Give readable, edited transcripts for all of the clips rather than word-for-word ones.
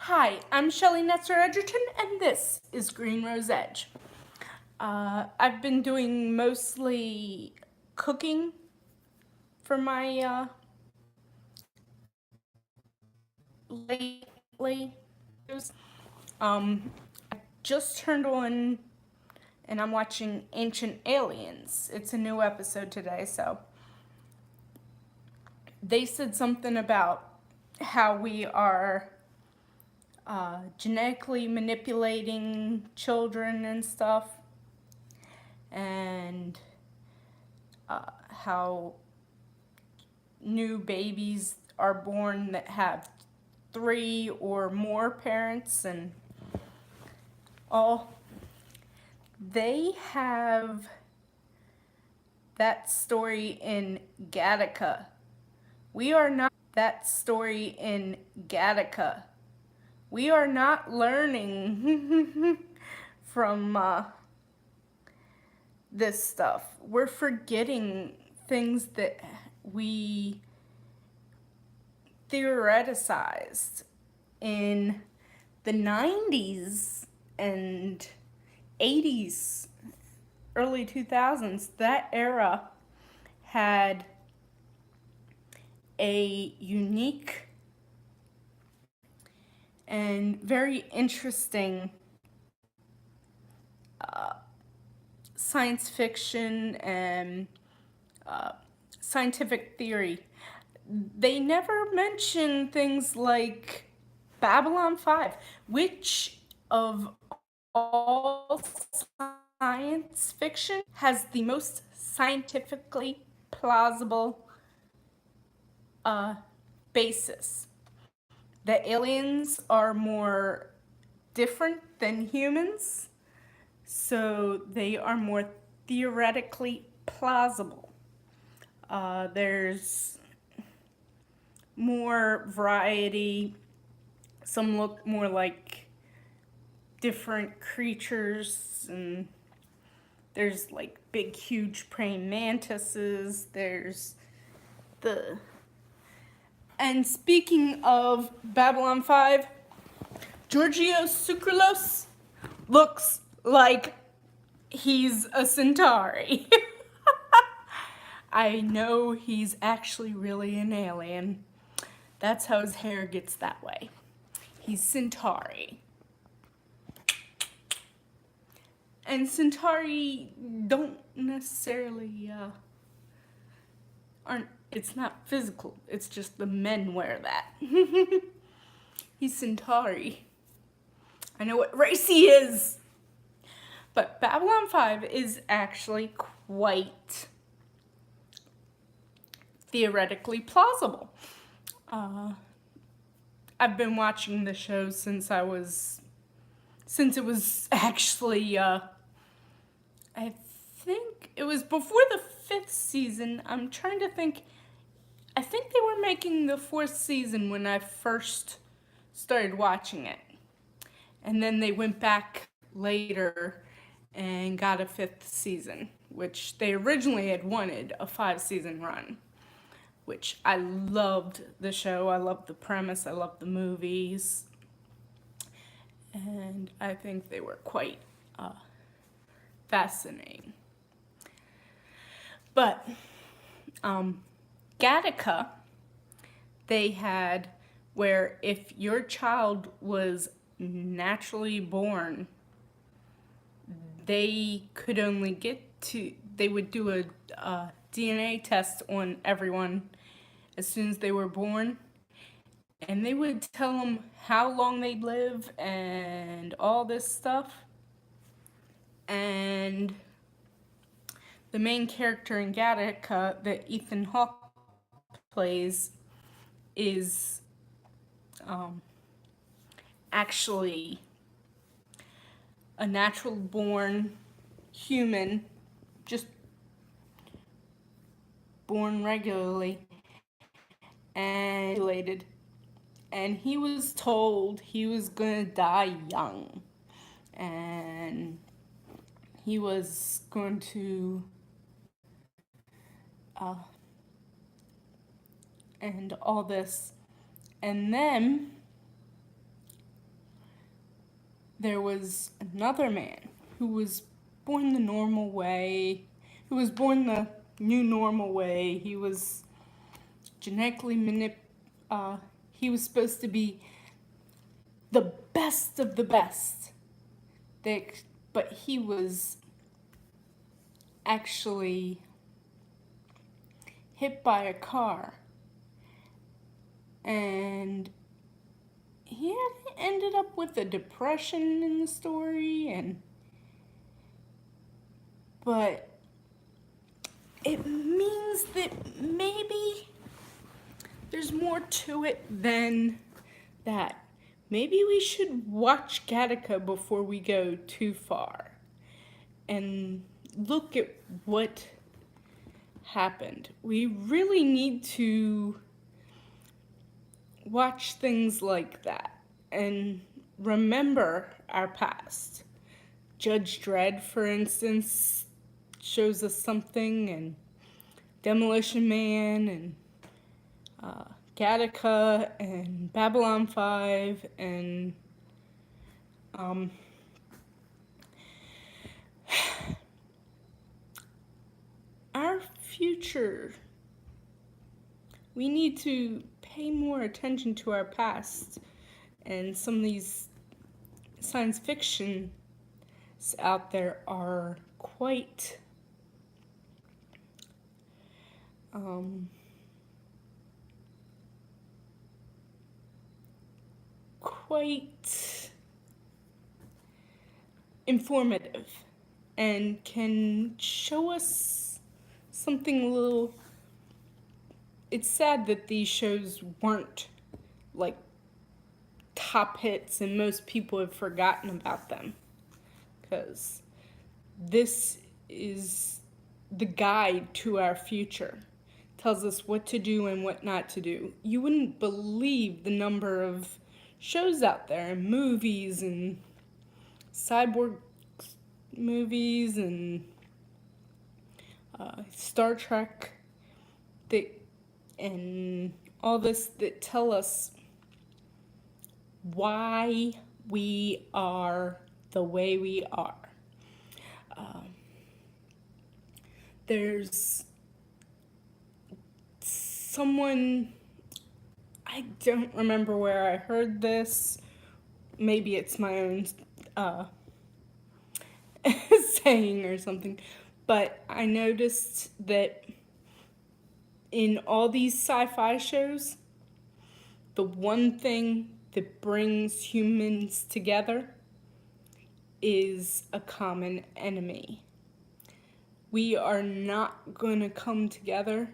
Hi, I'm Shelly Netzer-Edgerton, and this is Green Rose Edge. I've been doing mostly cooking for my lately. I just turned on and I'm watching Ancient Aliens. It's a new episode today, so they said something about how we are genetically manipulating children and stuff, and how new babies are born that have 3 or more parents and all. They have that story in Gattaca. We are not that story in Gattaca. We are not learning from this stuff. We're forgetting things that we theoreticized in the 90s and 80s, early 2000s. That era had a unique and very interesting science fiction and scientific theory. They never mention things like Babylon 5, which of all science fiction has the most scientifically plausible basis. The aliens are more different than humans, so they are more theoretically plausible. There's more variety. Some look more like different creatures, and there's like big, huge praying mantises. There's the. And speaking of Babylon 5, Georgios Tsoukalos looks like he's a Centauri. I know he's actually really an alien. That's how his hair gets that way. He's Centauri. And Centauri don't necessarily, aren't, it's not physical. It's just the men wear that. He's Centauri. I know what race he is. But Babylon 5 is actually quite theoretically plausible. I've been watching the show since it was actually, I think it was before the 5th season. I'm trying to think. I think they were making the 4th season when I first started watching it. And then they went back later and got a 5th season, which they originally had wanted a 5-season run, which I loved the show. I loved the premise. I loved the movies. And I think they were quite fascinating. But Gattaca, they had where if your child was naturally born, they could only they would do a DNA test on everyone as soon as they were born, and they would tell them how long they'd live and all this stuff. And the main character in Gattaca that Ethan Hawke plays is actually a natural born human, just born regularly and related. And he was told he was gonna die young, and he was going to and all this. And then there was another man who was born the normal way, who was born the new normal way. He was genetically he was supposed to be the best of the best. But he was actually hit by a car, and he ended up with a depression in the story, but it means that maybe there's more to it than that. Maybe we should watch Gattaca before we go too far and look at what happened. We really need to watch things like that and remember our past. Judge Dredd, for instance, shows us something, and Demolition Man, and Gattaca, and Babylon 5, and our future. We need to pay more attention to our past, and some of these science fiction out there are quite informative and can show us something a little. It's sad that these shows weren't like top hits and most people have forgotten about them, because this is the guide to our future. Tells us what to do and what not to do. You wouldn't believe the number of shows out there, and movies, and cyborg movies, and Star Trek, and all this that tell us why we are the way we are. There's someone, I don't remember where I heard this, maybe it's my own saying or something, but I noticed that in all these sci-fi shows, the one thing that brings humans together is a common enemy. We are not going to come together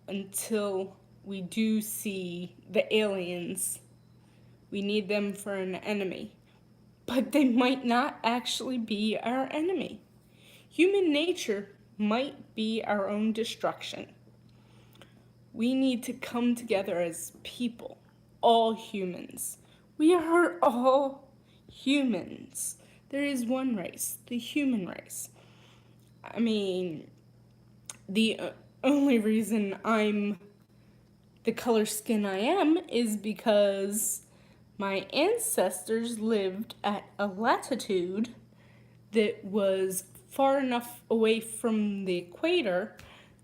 until we do see the aliens. We need them for an enemy. But they might not actually be our enemy. Human nature might be our own destruction. We need to come together as people, all humans. We are all humans. There is one race, the human race. I mean, the only reason I'm the color skin I am is because my ancestors lived at a latitude that was far enough away from the equator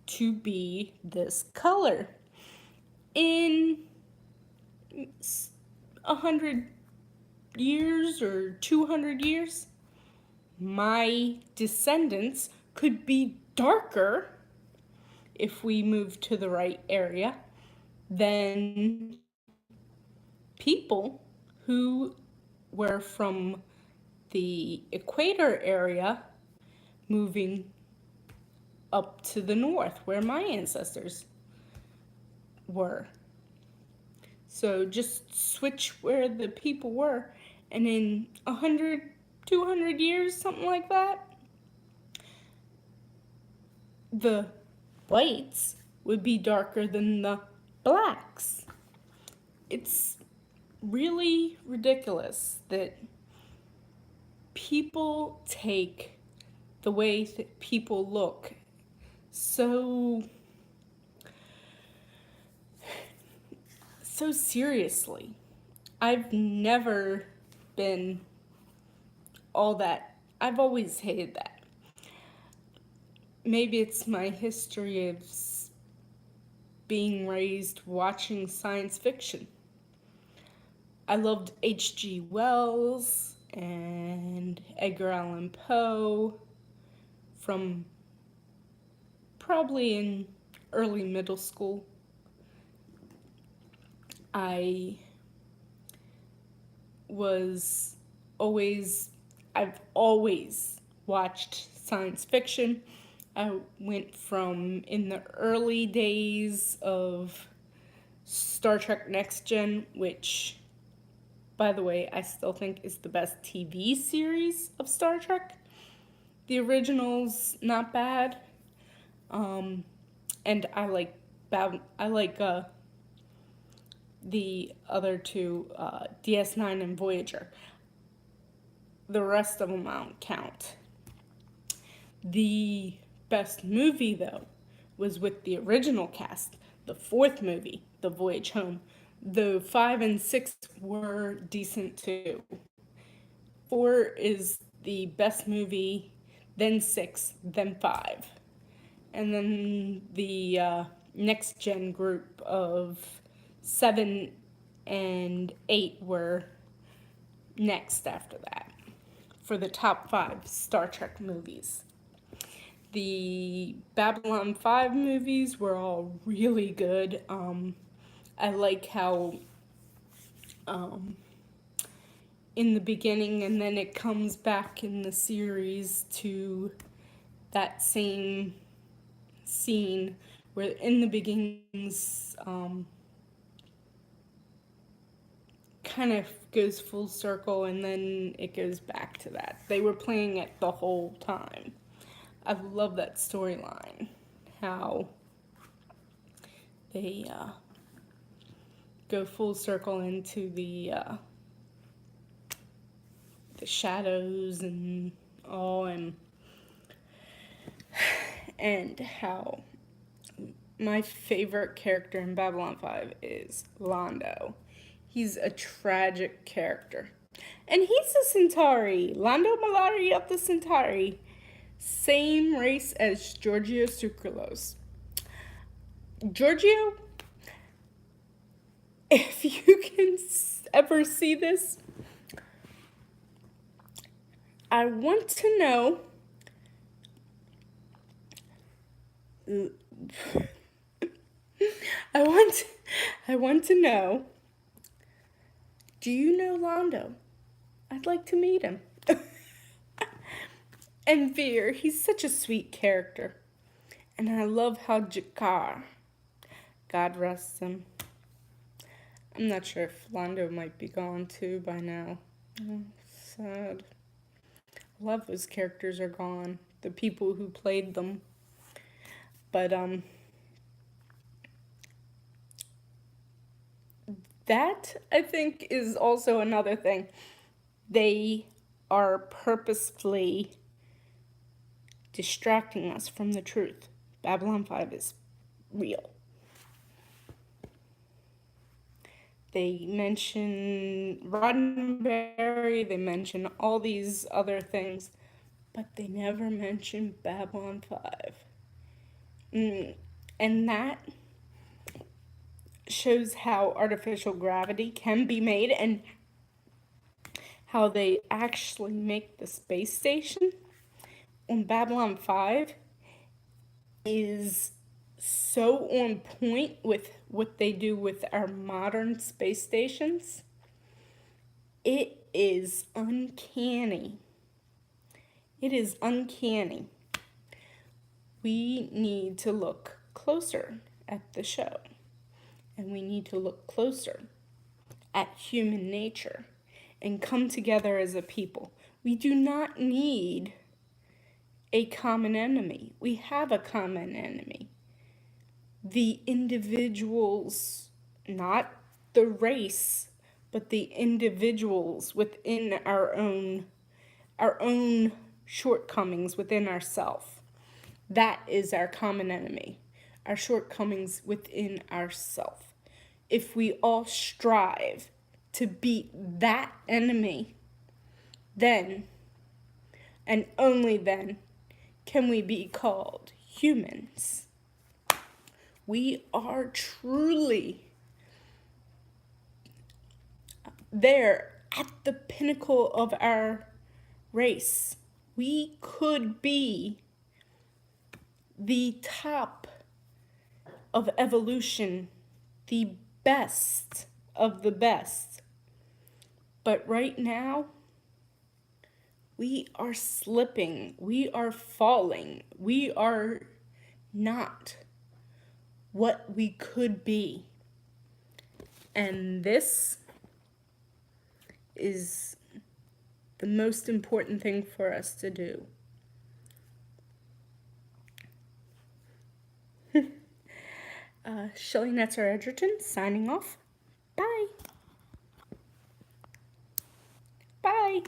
to be this color. In 100 years or 200 years, my descendants could be darker if we move to the right area than people who were from the equator area moving up to the north where my ancestors were. So just switch where the people were, and in 100, 200 years, something like that, the whites would be darker than the blacks. It's really ridiculous that people take the way that people look so seriously. I've never been all that. I've always hated that. Maybe it's my history of being raised watching science fiction. I loved H.G. Wells and Edgar Allan Poe from probably in early middle school. I was always, I've always watched science fiction. I went from in the early days of Star Trek Next Gen, which, by the way, I still think is the best TV series of Star Trek. The original's not bad, and I like the other two, DS9 and Voyager. The rest of them I don't count. The best movie, though, was with the original cast. The fourth movie, The Voyage Home. The 5 and 6 were decent too. 4 is the best movie, then 6, then 5. And then the next gen group of 7 and 8 were next after that for the top 5 Star Trek movies. The Babylon 5 movies were all really good. I like how in the beginning, and then it comes back in the series to that same scene where in the beginnings kind of goes full circle, and then it goes back to that. They were playing it the whole time. I love that storyline, how they go full circle into the shadows and all, and how my favorite character in Babylon 5 is Londo. He's a tragic character. And he's a Centauri. Londo Mollari of the Centauri. Same race as Giorgio Tsoukalos. Giorgio, if you can ever see this, I want to know I want to know, do you know Londo? I'd like to meet him. And Veer, he's such a sweet character. And I love how Jakar, God rest him. I'm not sure if Londo might be gone too by now. Oh, sad. A lot of those characters are gone. The people who played them. But, that, I think, is also another thing. They are purposefully distracting us from the truth. Babylon 5 is real. They mention Roddenberry, they mention all these other things, but they never mention Babylon 5. And that shows how artificial gravity can be made and how they actually make the space station on Babylon 5 is so on point with what they do with our modern space stations. It is uncanny. It is uncanny. We need to look closer at the show. And we need to look closer at human nature and come together as a people. We do not need a common enemy. We have a common enemy. The individuals, not the race, but the individuals within our own shortcomings within ourselves. That is our common enemy, our shortcomings within ourselves. If we all strive to beat that enemy, then and only then can we be called humans. We are truly there at the pinnacle of our race. We could be the top of evolution, the best of the best. But right now, we are slipping, we are falling, we are not what we could be. And this is the most important thing for us to do. Shelly Netzer-Edgerton signing off. Bye. Bye.